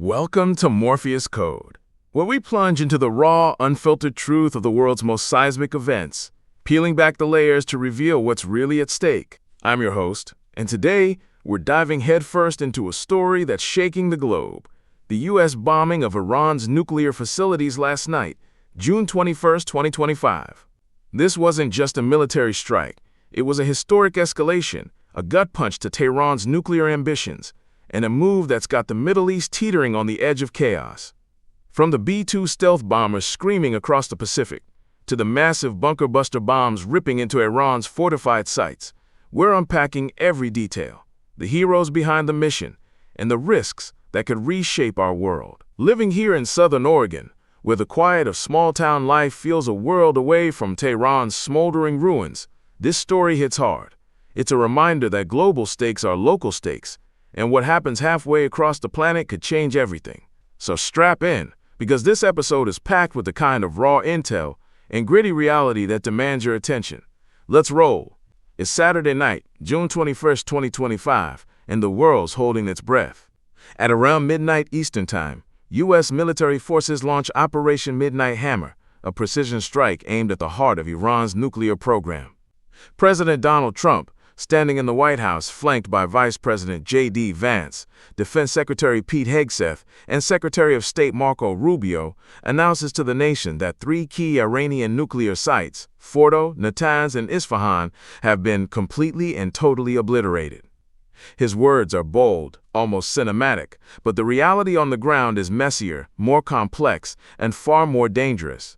Welcome to Morpheus Code, where we plunge into the raw, unfiltered truth of the world's most seismic events, peeling back the layers to reveal what's really at stake. I'm your host, and today we're diving headfirst into a story that's shaking the globe: the U.S. bombing of Iran's nuclear facilities last night, June 21, 2025. This wasn't just a military strike. It was a historic escalation, a gut punch to Tehran's nuclear ambitions, and a move that's got the Middle East teetering on the edge of chaos. From the B-2 stealth bombers screaming across the Pacific, to the massive bunker-buster bombs ripping into Iran's fortified sites, we're unpacking every detail, the heroes behind the mission, and the risks that could reshape our world. Living here in Southern Oregon, where the quiet of small-town life feels a world away from Tehran's smoldering ruins, this story hits hard. It's a reminder that global stakes are local stakes, and what happens halfway across the planet could change everything. So strap in, because this episode is packed with the kind of raw intel and gritty reality that demands your attention. Let's roll. It's Saturday night, June 21st, 2025, and the world's holding its breath. At around midnight Eastern Time, U.S. military forces launch Operation Midnight Hammer, a precision strike aimed at the heart of Iran's nuclear program. President Donald Trump, standing in the White House flanked by Vice President J.D. Vance, Defense Secretary Pete Hegseth, and Secretary of State Marco Rubio, announces to the nation that three key Iranian nuclear sites, Fordo, Natanz, and Isfahan, have been completely and totally obliterated. His words are bold, almost cinematic, but the reality on the ground is messier, more complex, and far more dangerous.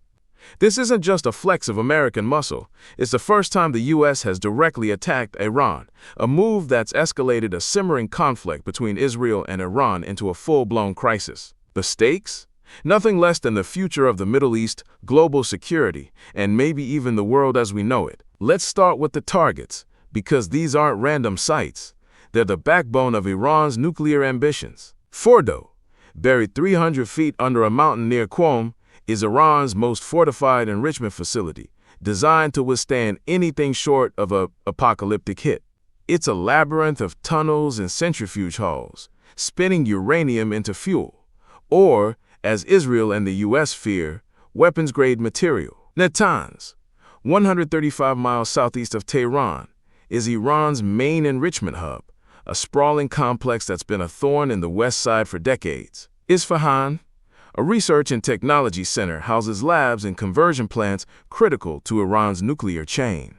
This isn't just a flex of American muscle. It's the first time the U.S. has directly attacked Iran, a move that's escalated a simmering conflict between Israel and Iran into a full-blown crisis. The stakes? Nothing less than the future of the Middle East, global security, and maybe even the world as we know it. Let's start with the targets, because these aren't random sites. They're the backbone of Iran's nuclear ambitions. Fordo, buried 300 feet under a mountain near Qom, is Iran's most fortified enrichment facility, designed to withstand anything short of an apocalyptic hit. It's a labyrinth of tunnels and centrifuge halls, spinning uranium into fuel, or, as Israel and the U.S. fear, weapons-grade material. Natanz, 135 miles southeast of Tehran, is Iran's main enrichment hub, a sprawling complex that's been a thorn in the west side for decades. Isfahan, a research and technology center, houses labs and conversion plants critical to Iran's nuclear chain.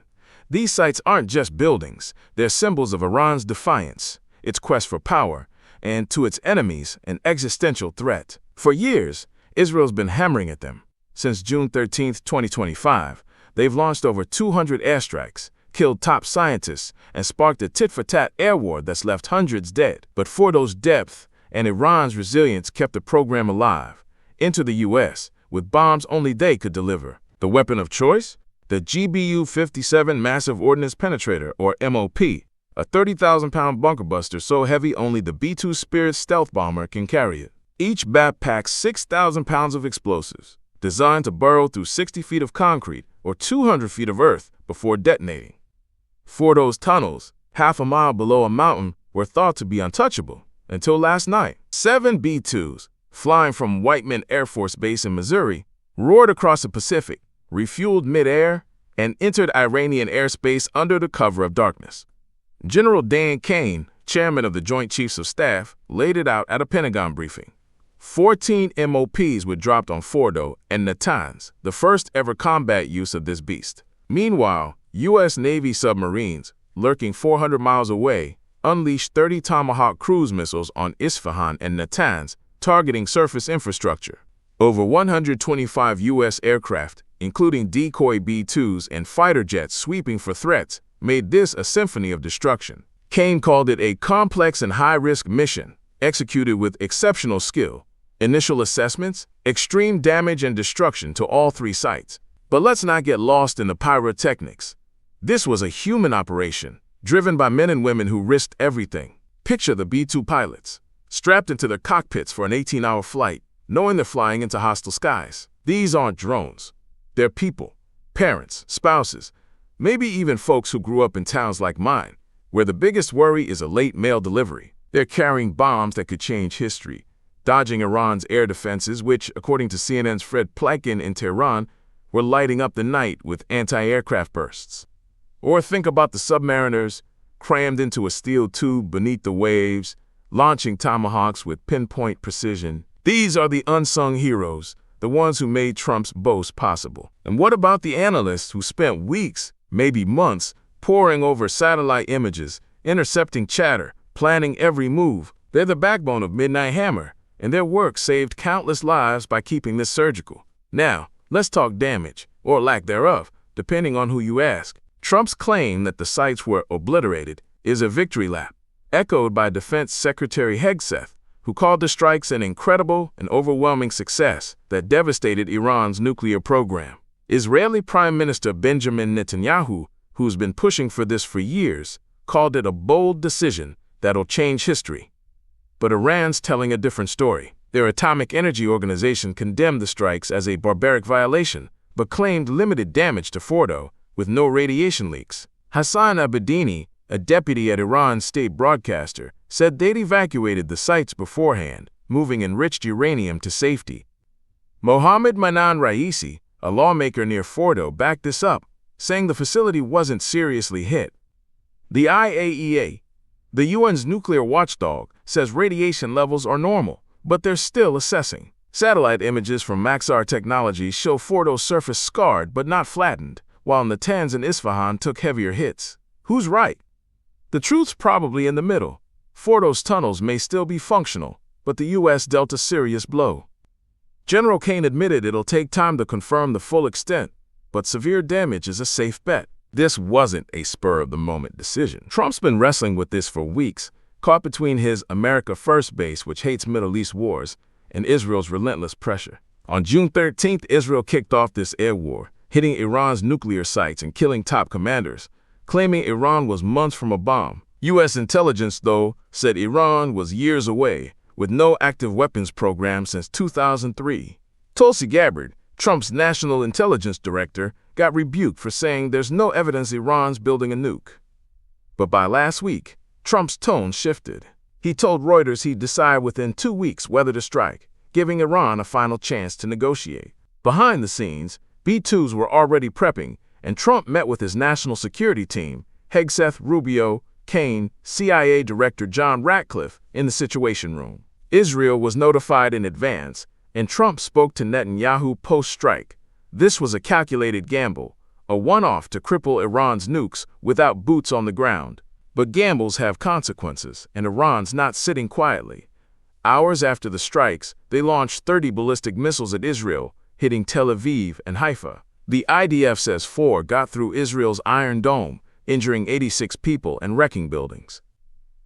These sites aren't just buildings, they're symbols of Iran's defiance, its quest for power, and to its enemies, an existential threat. For years, Israel's been hammering at them. Since June 13, 2025, they've launched over 200 airstrikes, killed top scientists, and sparked a tit-for-tat air war that's left hundreds dead. But Fordo's depth and Iran's resilience kept the program alive. Into the U.S., with bombs only they could deliver. The weapon of choice? The GBU-57 Massive Ordnance Penetrator, or MOP, a 30,000-pound bunker buster so heavy only the B-2 Spirit stealth bomber can carry it. Each BAP packs 6,000 pounds of explosives, designed to burrow through 60 feet of concrete or 200 feet of earth before detonating. Fordo's tunnels, half a mile below a mountain, were thought to be untouchable until last night. 7 B-2s, flying from Whiteman Air Force Base in Missouri, roared across the Pacific, refueled mid-air, and entered Iranian airspace under the cover of darkness. General Dan Kane, chairman of the Joint Chiefs of Staff, laid it out at a Pentagon briefing. 14 MOPs were dropped on Fordo and Natanz, the first ever combat use of this beast. Meanwhile, U.S. Navy submarines, lurking 400 miles away, unleashed 30 Tomahawk cruise missiles on Isfahan and Natanz, targeting surface infrastructure. Over 125 U.S. aircraft, including decoy B-2s and fighter jets sweeping for threats, made this a symphony of destruction. Kane called it a complex and high-risk mission, executed with exceptional skill. Initial assessments: extreme damage and destruction to all three sites. But let's not get lost in the pyrotechnics. This was a human operation, driven by men and women who risked everything. Picture the B-2 pilots, strapped into their cockpits for an 18-hour flight, knowing they're flying into hostile skies. These aren't drones. They're people, parents, spouses, maybe even folks who grew up in towns like mine, where the biggest worry is a late mail delivery. They're carrying bombs that could change history, dodging Iran's air defenses, which, according to CNN's Fred Pleitgen in Tehran, were lighting up the night with anti-aircraft bursts. Or think about the submariners, crammed into a steel tube beneath the waves, launching tomahawks with pinpoint precision. These are the unsung heroes, the ones who made Trump's boast possible. And what about the analysts who spent weeks, maybe months, poring over satellite images, intercepting chatter, planning every move? They're the backbone of Midnight Hammer, and their work saved countless lives by keeping this surgical. Now, let's talk damage, or lack thereof, depending on who you ask. Trump's claim that the sites were obliterated is a victory lap, echoed by Defense Secretary Hegseth, who called the strikes an incredible and overwhelming success that devastated Iran's nuclear program. Israeli Prime Minister Benjamin Netanyahu, who's been pushing for this for years, called it a bold decision that'll change history. But Iran's telling a different story. Their Atomic Energy Organization condemned the strikes as a barbaric violation, but claimed limited damage to Fordo, with no radiation leaks. Hassan Abedini, a deputy at Iran's state broadcaster, said they'd evacuated the sites beforehand, moving enriched uranium to safety. Mohammad Manan Raisi, a lawmaker near Fordo, backed this up, saying the facility wasn't seriously hit. The IAEA, the UN's nuclear watchdog, says radiation levels are normal, but they're still assessing. Satellite images from Maxar Technologies show Fordo's surface scarred but not flattened, while Natanz and Isfahan took heavier hits. Who's right? The truth's probably in the middle. Fordo's tunnels may still be functional, but the U.S. dealt a serious blow. General Kane admitted it'll take time to confirm the full extent, but severe damage is a safe bet. This wasn't a spur-of-the-moment decision. Trump's been wrestling with this for weeks, caught between his America First base, which hates Middle East wars, and Israel's relentless pressure. On June 13th, Israel kicked off this air war, hitting Iran's nuclear sites and killing top commanders, claiming Iran was months from a bomb. U.S. intelligence, though, said Iran was years away, with no active weapons program since 2003. Tulsi Gabbard, Trump's national intelligence director, got rebuked for saying there's no evidence Iran's building a nuke. But by last week, Trump's tone shifted. He told Reuters he'd decide within 2 weeks whether to strike, giving Iran a final chance to negotiate. Behind the scenes, B-2s were already prepping, and Trump met with his national security team, Hegseth, Rubio, Kane, CIA Director John Ratcliffe, in the Situation Room. Israel was notified in advance, and Trump spoke to Netanyahu post-strike. This was a calculated gamble, a one-off to cripple Iran's nukes without boots on the ground. But gambles have consequences, and Iran's not sitting quietly. Hours after the strikes, they launched 30 ballistic missiles at Israel, hitting Tel Aviv and Haifa. The IDF says 4 got through Israel's Iron Dome, injuring 86 people and wrecking buildings.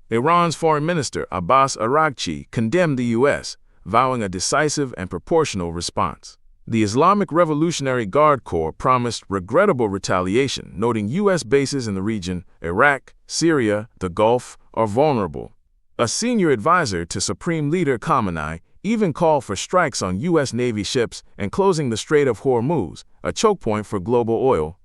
Iran's Foreign Minister Abbas Araghchi condemned the U.S., vowing a decisive and proportional response. The Islamic Revolutionary Guard Corps promised regrettable retaliation, noting U.S. bases in the region, Iraq, Syria, the Gulf, are vulnerable. A senior advisor to Supreme Leader Khamenei even called for strikes on U.S. Navy ships and closing the Strait of Hormuz, a choke point for global oil.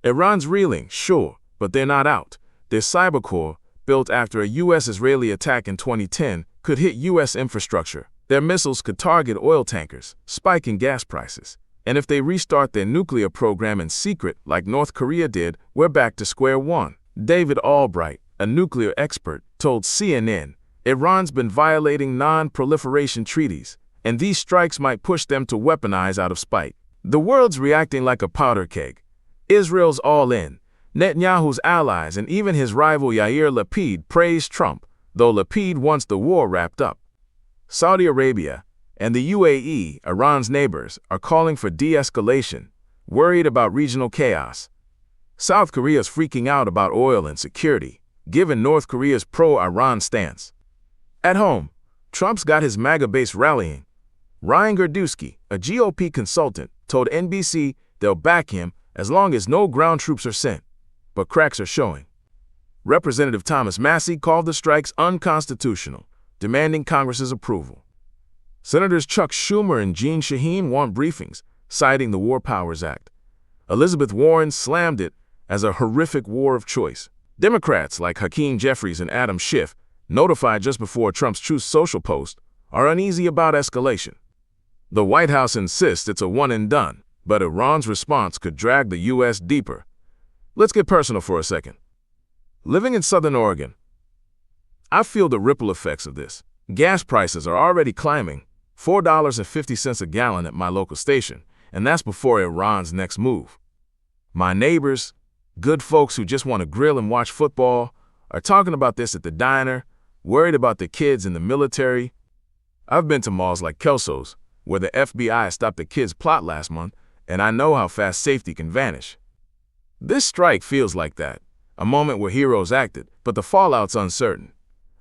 Iran's reeling, sure, but they're not out. Their cyber core, built after a U.S.-Israeli attack in 2010, could hit U.S. infrastructure. Their missiles could target oil tankers, spiking gas prices. And if they restart their nuclear program in secret, like North Korea did, we're back to square one. David Albright, a nuclear expert, told CNN, Iran's been violating non-proliferation treaties, and these strikes might push them to weaponize out of spite. The world's reacting like a powder keg. Israel's all in. Netanyahu's allies and even his rival Yair Lapid praised Trump, though Lapid wants the war wrapped up. Saudi Arabia and the UAE, Iran's neighbors, are calling for de-escalation, worried about regional chaos. South Korea's freaking out about oil and security, given North Korea's pro-Iran stance. At home, Trump's got his MAGA base rallying. Ryan Girdusky, a GOP consultant, told NBC they'll back him as long as no ground troops are sent. But cracks are showing. Representative Thomas Massie called the strikes unconstitutional, demanding Congress's approval. Senators Chuck Schumer and Jeanne Shaheen want briefings, citing the War Powers Act. Elizabeth Warren slammed it as a horrific war of choice. Democrats like Hakeem Jeffries and Adam Schiff, notified just before Trump's Truth Social post, are uneasy about escalation. The White House insists it's a one and done, but Iran's response could drag the U.S. deeper. Let's get personal for a second. Living in Southern Oregon, I feel the ripple effects of this. Gas prices are already climbing, $4.50 a gallon at my local station, and that's before Iran's next move. My neighbors, good folks who just want to grill and watch football, are talking about this at the diner, worried about the kids in the military. I've been to malls like Kelso's, where the FBI stopped the kids' plot last month, and I know how fast safety can vanish. This strike feels like that, a moment where heroes acted, but the fallout's uncertain.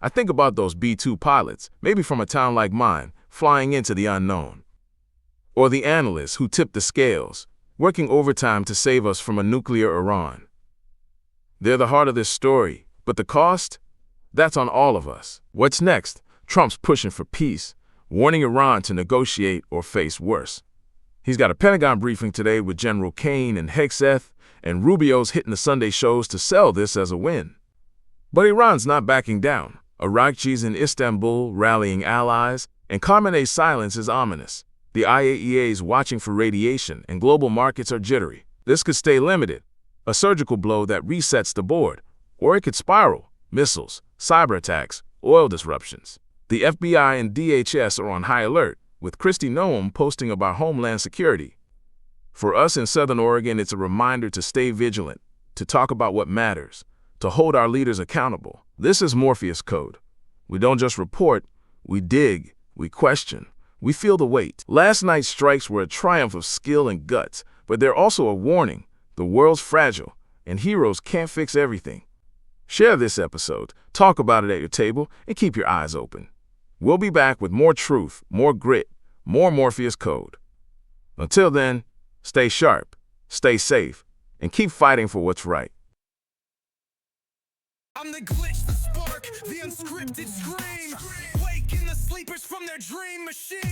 I think about those B-2 pilots, maybe from a town like mine, flying into the unknown. Or the analysts who tipped the scales, working overtime to save us from a nuclear Iran. They're the heart of this story, but the cost? That's on all of us. What's next? Trump's pushing for peace, warning Iran to negotiate or face worse. He's got a Pentagon briefing today with General Kane and Hegseth, and Rubio's hitting the Sunday shows to sell this as a win. But Iran's not backing down. Iraqis in Istanbul rallying allies, and Khamenei's silence is ominous. The IAEA is watching for radiation, and global markets are jittery. This could stay limited, a surgical blow that resets the board, or it could spiral. Missiles, cyber attacks, oil disruptions. The FBI and DHS are on high alert, with Kristi Noem posting about homeland security. For us in Southern Oregon, it's a reminder to stay vigilant, to talk about what matters, to hold our leaders accountable. This is Morpheus Code. We don't just report, we dig, we question, we feel the weight. Last night's strikes were a triumph of skill and guts, but they're also a warning. The world's fragile, and heroes can't fix everything. Share this episode, talk about it at your table, and keep your eyes open. We'll be back with more truth, more grit, more Morpheus Code. Until then, stay sharp, stay safe, and keep fighting for what's right. I'm the glitch, the spark, the unscripted scream, waking the sleepers from their dream machine.